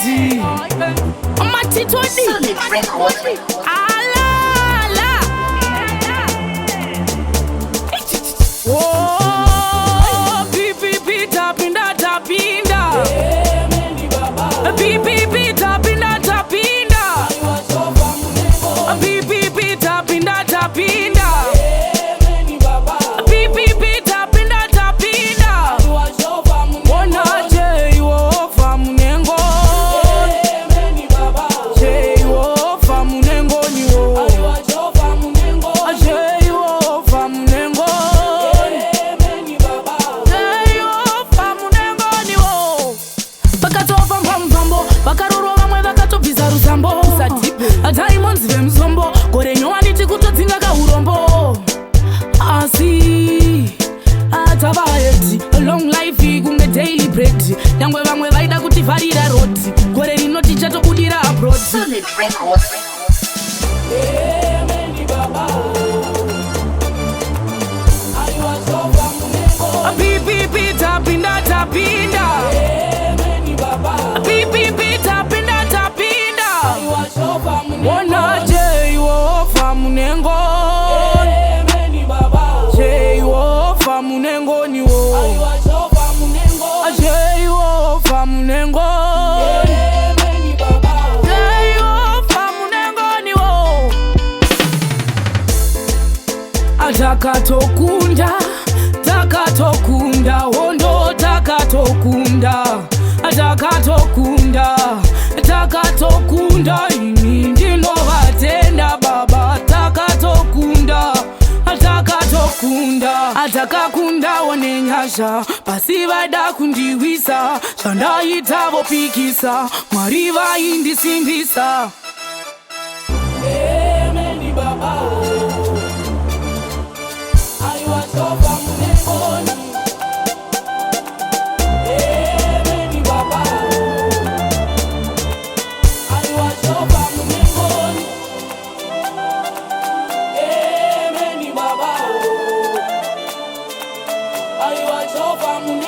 Edi Matitoni Solid Records. Ala Oh pipi tapinda tapinda Pipi tapinda tapinda Pipi tapinda tapinda Pipi tapinda tapinda Ona Jehova munengo Jehova munengo niwo Jehova munengo Jehova munengo niwo Pakatova mpambo Pakaroro vamwe vakatobvisa rusambo Diamonds vemuzombo Gore nyowani tikutodzinga kahurombo Asi Atavaedi Long life kunge daily bread Nyangwe vamwe vaida kutivharira road Gore rinoti chatobudira abroad Solid Records. Pipi tapinda tapinda Pipi tapinda tapinda Ona Jehova munengo Jehova munengo niwo Jehova munengo Jehova munengo niwo Takatokunda Takatokunda Hondo takatokunda Takatokunda Takatokunda Ini ndinovatenda baba Takatokunda Takatokunda Atakakunda one nyasha Pasi vada kundiwisa Chandaita vopikisa Mwari vaindisimbisa Amen baba Aiwachova munengoni Amen baba Aiwachova munengoni Amen baba Aiwachova munengoni